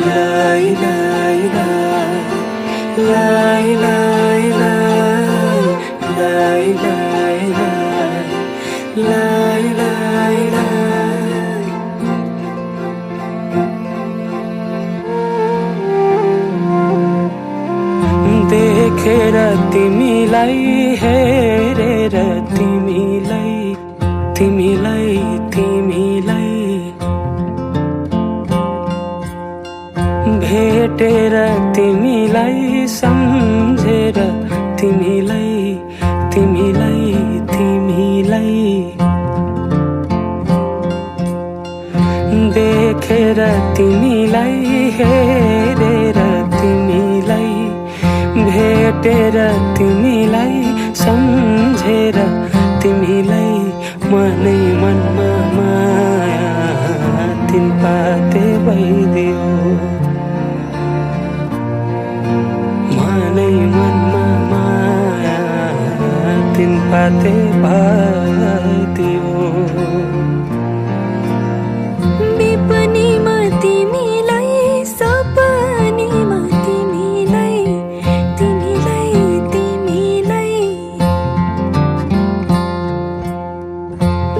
लाई लाई लाई लाई लाई लाई लाई लाई लाई लाई। देखेर तिमीलाई हेरेर तिमीलाई तिमीलाई तिमीलाई भेटेर तिमीलाई सम्झेर तिमीलाई तिमीलाई तिमीलाई देखेर तिमीलाई हेरेर तिमीलाई भेटेर तिमीलाई सम्झेर तिमीलाई मनै मनमा माया तिन पाते भइदियो मनै मनमा माया तिन पाते भइदियो। विपनीमा तिमीलाई सपनीमा तिमीलाई तिमीलाई तिमीलाई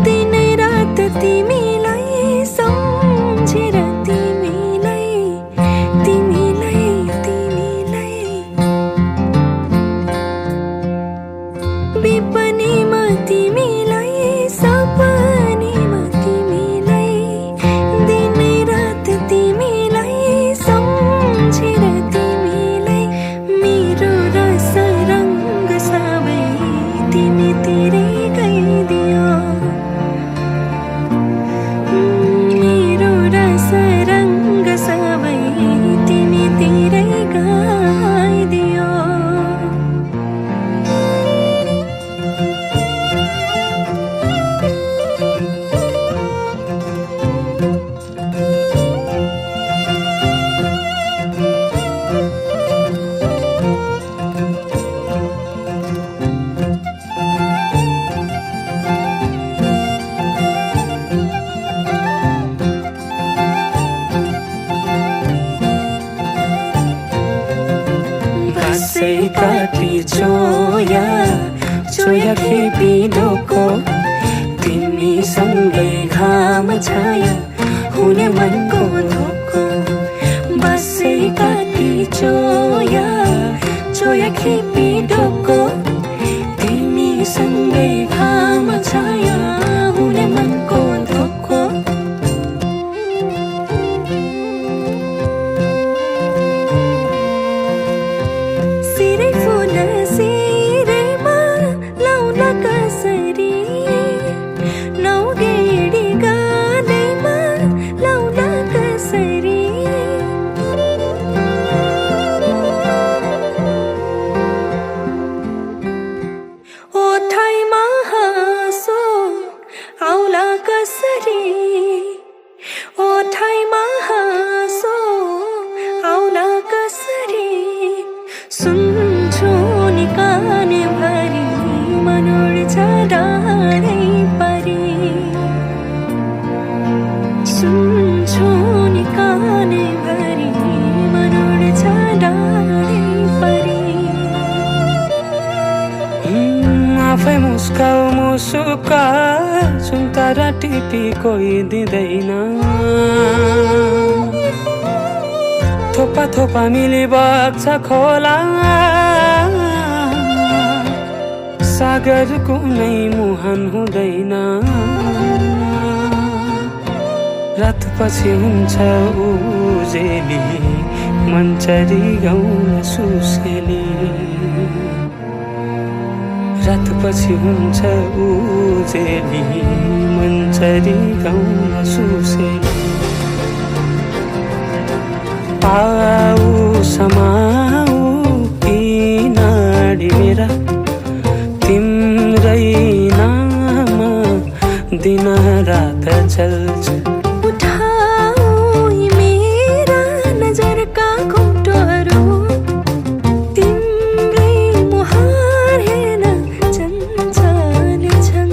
दिनै रात तिमीलाई सम्झेर तिमीलाई तिमीलाई तिमीलाई विपनीमा तिमीलाई सपनीमा तिमीलाई दिनै रात तिमीलाई सम्झेर तिमीलाई मेरो रस रङ्ग सबै तिमीतिरै गइदियो मेरो रस रङ्ग सबै तिमीतिरै गइदियो। कसै काटी चोया चोया खेपी ढोको तिमीसँगै घाम छाया हुने मनको धोको। बसै काटी चोया चोया खेपी ढोको तिमीसँगै घाम छाया हुने मनको धोको। सिरै फुल सिरैमा लाउन कसरी नौगेडी गालैमा लाउन कसरी ओठैमा हाँसो आउला कसरी ओठैमा हाँसो आउला कसरी सुन्छु नि काने भरी मन उड्छ डाँडै परी सुन्छु नि काने भरी मन उड्छ डाँडै परी। आफै मुस्काउ मुसुका सुन्तरा टिपी कोही दिँदैन थोपा थोपा मिली बग्छ खोला सागर कुनै मुहान हुँदैन रातपछि हुन्छ उजेली मन्चरी गाउन सुसेली रातपछि हुन्छ उजेली मन्चरी गाउन सुसेली। आऊ समाऊ किनाडी मेरा तिम्रै नाम दिन रात चल्छ। उठाऊ मेरा नजर का घुम्टोहरू तिम्रै मुहार हेर्न चञ्चल छन्।